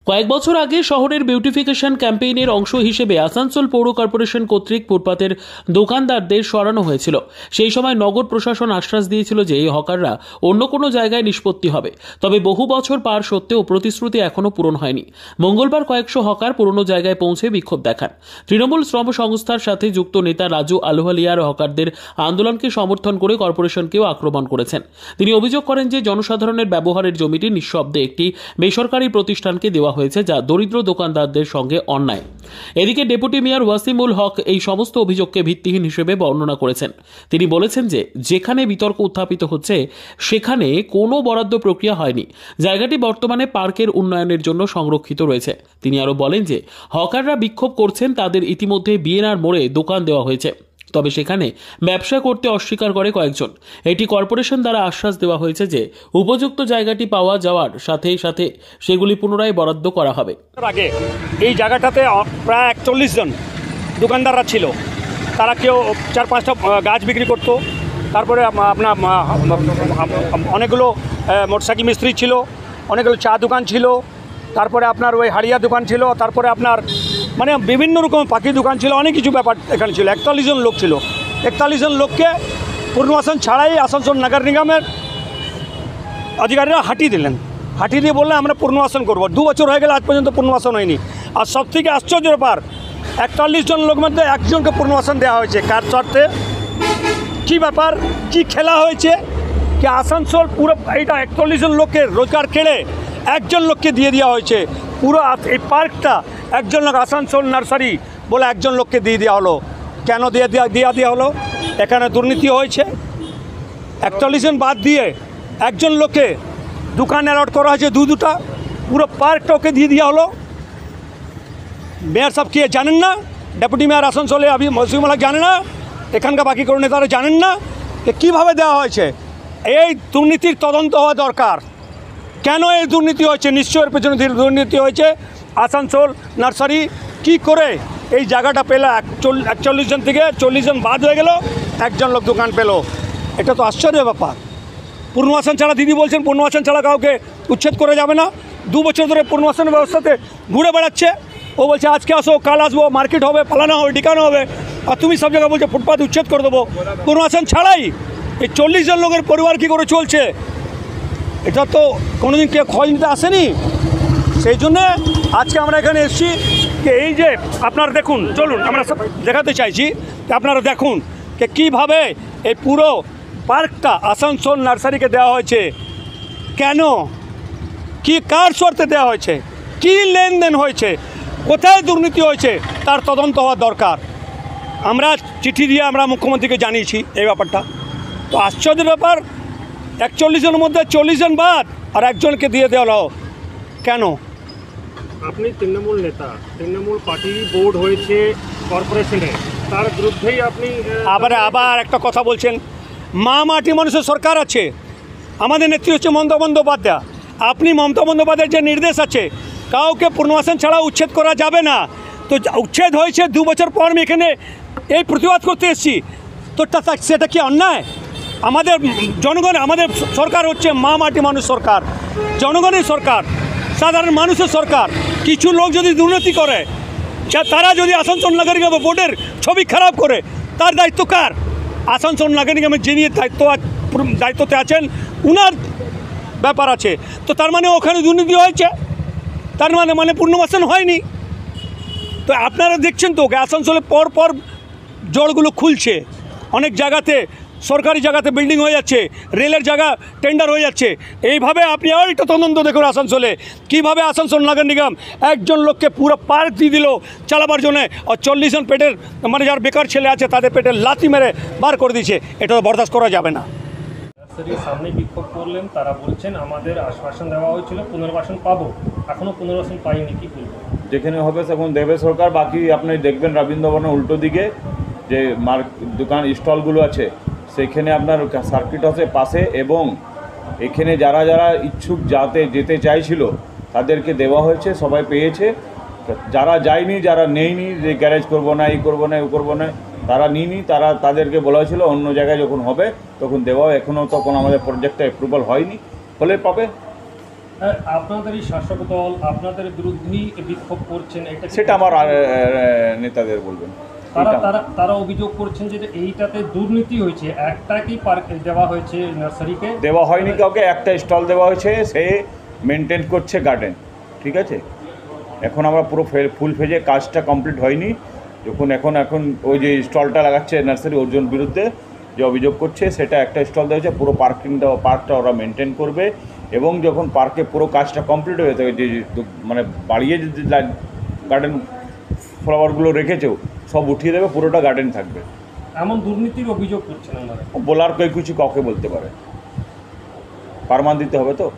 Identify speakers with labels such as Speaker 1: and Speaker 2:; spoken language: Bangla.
Speaker 1: কয়েক বছর আগে শহরের বিউটিফিকেশন ক্যাম্পেইনের অংশ হিসেবে আসানসোল পৌর কর্পোরেশন কর্তৃক ফুটপাতের দোকানদারদের সরানো হয়েছিল। সেই সময় নগর প্রশাসন আশ্বাস দিয়েছিল যে এই হকাররা অন্য কোনো জায়গায় নিষ্পত্তি হবে। তবে বহু বছর পার সত্ত্বেও প্রতিশ্রুতি এখনও পূরণ হয়নি। মঙ্গলবার কয়েকশো হকার পুরনো জায়গায় পৌঁছে বিক্ষোভ দেখান। তৃণমূল শ্রম সংস্থার সাথে যুক্ত নেতা রাজু আলুওয়ালিয়ার হকারদের আন্দোলনকে সমর্থন করে কর্পোরেশনকেও আক্রমণ করেছেন। তিনি অভিযোগ করেন যে জনসাধারণের ব্যবহারের জমিটি নিঃশব্দে একটি বেসরকারি প্রতিষ্ঠানকে দেওয়া হয়েছে, যা দরিদ্র দোকানদারদের সঙ্গে অন্যায়। এদিকে ডেপুটি মেয়র ওয়াসিমুল হক এই সমস্ত অভিযোগকে ভিত্তিহীন হিসেবে বর্ণনা করেছেন। তিনি বলেছেন যে যেখানে বিতর্ক উত্থাপিত হচ্ছে সেখানে কোনো বরাদ্দ প্রক্রিয়া হয়নি। জায়গাটি বর্তমানে পার্কের উন্নয়নের জন্য সংরক্ষিত রয়েছে। তিনি আরো বলেন যে হকাররা বিক্ষোভ করছেন, তাদের ইতিমধ্যে বিএনআর মোড়ে দোকান দেওয়া হয়েছে, তবে সেখানে ব্যবসা করতে অস্বীকার করে কয়েকজন। এটি কর্পোরেশন দ্বারা আশ্বাস দেওয়া হয়েছে যে উপযুক্ত জায়গাটি পাওয়া যাওয়ার সাথে সাথে সেগুলি পুনরায় বরাদ্দ করা হবে।
Speaker 2: আগে এই জায়গাটাতে প্রায় 41 জন দোকানদাররা ছিল। তারা কেউ 4-5টা গাছ বিক্রি করতো। তারপরে আপনার অনেকগুলো মোটরসাইকেল মিস্ত্রি ছিল, অনেকগুলো চা দোকান ছিল, তারপরে আপনার ওই হাড়িয়া দোকান ছিল, তারপরে আপনার মানে বিভিন্ন রকম পাখি দোকান ছিল, অনেক কিছু ব্যাপার এখানে ছিল। 41 জন লোক ছিল। 41 জন লোককে পুনর্বাসন ছাড়াই আসানসোল নগর নিগমের আধিকারিকরা হাঁটিয়ে দিলেন। হাঁটিয়ে দিয়ে বললেন আমরা পুনর্বাসন করবো। 2 বছর হয়ে গেলে আজ পর্যন্ত পুনর্বাসন হয়নি। আর সবথেকে আশ্চর্য ব্যাপার, 41 জন লোক মধ্যে একজনকে পুনর্বাসন দেওয়া হয়েছে। কার স্বার্থে? কী ব্যাপার, কি খেলা হয়েছে কি আসানসোল পুরো এইটা 41 জন লোকের রোজগার কেড়ে একজন লোককে দিয়ে দেওয়া হয়েছে। পুরো এই পার্কটা একজন লোক, আসানসোল নার্সারি বলে একজন লোককে দিয়ে দেওয়া হলো। কেন দেওয়া হলো? এখানে দুর্নীতি হয়েছে। 41 জন বাদ দিয়ে একজন লোককে দোকান অ্যালট করা হয়েছে, দুটা। পুরো পার্কটা ওকে দিয়ে দেওয়া হলো। মেয়র সাহেব কি জানেন না? ডেপুটি মেয়র আসানসোলে ওয়াসিমুল হক জানে না? এখানকার বাকি কোনো নেতারা জানেন না যে কীভাবে দেওয়া হয়েছে? এই দুর্নীতির তদন্ত হওয়া দরকার। কেন এই দুর্নীতি হয়েছে? নিশ্চয়ের পেছনে দুর্নীতি হয়েছে। আসানসোল নার্সারি কি করে এই জায়গাটা পেল? 41 জন থেকে 40 জন বাদ হয়ে গেল, একজন লোক দোকান পেল। এটা তো আশ্চর্য ব্যাপার। পুনর্বাসন ছাড়া, দিদি বলছেন পুনর্বাসন ছাড়া কাউকে উচ্ছেদ করে যাবে না। 2 বছর ধরে পুনর্বাসন ব্যবস্থাতে ঘুরে বেড়াচ্ছে। ও বলছে আজকে আসো, কাল আসবো, মার্কেট হবে, পালানো হবে, ডিকানো হবে। আর তুমি সব জায়গায় বলছো ফুটপাথ উচ্ছেদ করে দেবো। পুনর্বাসন ছাড়াই এই 40 জন লোকের পরিবার কী করে চলছে? এটা তো কোনোদিন কেউ খোঁজ নিতে আসেনি। সেই জন্যে আজকে আমরা এখানে এসেছি যে এই যে আপনারা দেখুন, চলুন আমরা সব দেখাতে চাইছি যে আপনারা দেখুন যে কীভাবে এই পুরো পার্কটা আসানসোল নার্সারিকে দেওয়া হয়েছে। কেন, কি কার শর্তে দেওয়া হয়েছে, কি লেনদেন হয়েছে, কোথায় দুর্নীতি হয়েছে, তার তদন্ত হওয়া দরকার। আমরা চিঠি দিয়ে আমরা মুখ্যমন্ত্রীকে জানিয়েছি এই ব্যাপারটা। তো আশ্চর্যের ব্যাপার, 41 জনের মধ্যে 40 জন বাদ আর একজনকে দিয়ে দেওয়া হলো। কেন?
Speaker 3: আপনি তৃণমূল নেতা, তৃণমূল পার্টি বোর্ড হয়েছে কর্পোরেশনে, তার বিরুদ্ধেই আপনি
Speaker 2: আবার একটা কথা বলছেন। মাটি মানুষের সরকার আছে, আমাদের নেত্রী হচ্ছে মমতা বন্দ্যোপাধ্যায়। আপনি মমতা বন্দ্যোপাধ্যায়ের যে নির্দেশ আছে, কাউকে পুনর্বাসন ছাড়া উচ্ছেদ করা যাবে না। তো উচ্ছেদ হয়েছে 2 বছর পর আমি এখানে এই প্রতিবাদ করতে এসেছি। তো সেটা কি অন্যায়? আমাদের জনগণ, আমাদের সরকার হচ্ছে মাটি মানুষ সরকার, জনগণের সরকার, সাধারণ মানুষের সরকার। কিছু লোক যদি দুর্নীতি করে, তারা যদি আসানসোল নগর নিগম বোর্ডের ছবি খারাপ করে, তার দায়িত্ব কার? আসানসোল নগর নিগমের যিনি দায়িত্বতে আছেন উনার ব্যাপার আছে। তো তার মানে ওখানে দুর্নীতি হয়েছে, তার মানে পুনর্বাসন হয়নি। তো আপনারা দেখছেন তো আসানসোলে পর জলগুলো খুলছে, অনেক জায়গাতে সরকারি জায়গাতে বিল্ডিং হয়ে যাচ্ছে, রেলের জায়গা টেন্ডার হয়ে যাচ্ছে। এইভাবে আপনি আর একটা তদন্ত দেখুন আসানসোলে কীভাবে আসানসোল নগর নিগম একজন লোককে পুরো পার্ক দিয়ে দিল চালাবার জন্য, আর 40 জন পেটের মানে যারা বেকার ছেলে আছে তাদের পেটে লাথি মেরে বার করে দিয়েছে। এটা তো বরদাস্ত করা যাবে না।
Speaker 3: সামনে বিক্ষোভ করলেন, তারা বলছেন আমাদের আশ্বাসন দেওয়া হয়েছিল পুনর্বাসন পাবো, এখনও পুনর্বাসন পাইনি, কি বলবো?
Speaker 4: যেখানে হবে সেখানে দেবে সরকার। বাকি আপনি দেখবেন রবীন্দ্রভবনের উল্টো দিকে যে দোকান স্টলগুলো আছে, সেখানে আপনার সার্কিট হাউসের পাশে, এবং এখানে যারা যারা ইচ্ছুক যেতে চাইছিল তাদেরকে দেওয়া হয়েছে, সবাই পেয়েছে। যারা যায়নি, যারা নেয়নি, যে গ্যারেজ করবো না, এই করবো না, ও করবো না, তারা নিইনি, তাদেরকে বলা হয়েছিল অন্য জায়গায় যখন হবে তখন দেওয়া। এখনও তখন আমাদের প্রজেক্টটা অ্যাপ্রুভাল হয়নি, হলে পাবে।
Speaker 3: আপনাদের এই শাসক দল আপনাদের বিরুদ্ধেই বিক্ষোভ করছেন, এটা কি-
Speaker 4: সেটা আমার নেতাদের বলবেন।
Speaker 3: তারা
Speaker 4: এটা-
Speaker 3: তারা তারা অভিযোগ করছেন যে এইটাতে দুর্নীতি হয়েছে, একটাকেই পার্ক দেওয়া হয়েছে নার্সারিকে।
Speaker 4: দেওয়া হয়নি কাউকে, একটা স্টল দেওয়া হয়েছে, সে মেনটেন করছে গার্ডেন, ঠিক আছে। এখন আমরা পুরো ফুল ফেজে কাজটা কমপ্লিট হয়নি, যখন এখন ওই যে স্টলটা লাগাচ্ছে নার্সারি ওর জন্য বিরুদ্ধে যে অভিযোগ করছে, সেটা একটা স্টল দেওয়া হয়েছে, পুরো পার্কটা ওরা মেনটেন করবে, এবং যখন পার্কে পুরো কাজটা কমপ্লিট হয়ে থাকে, যে মানে বাড়িয়ে যে গার্ডেন ফ্লাওয়ারগুলো রেখেছেও সব উঠিয়ে দেবে, পুরোটা গার্ডেন থাকবে।
Speaker 3: এমন দুর্নীতির অভিযোগ করছেন ওনারা।
Speaker 4: বলার কেউ কিছু কাউকে বলতে পারে, পারমান দিতে হবে তো।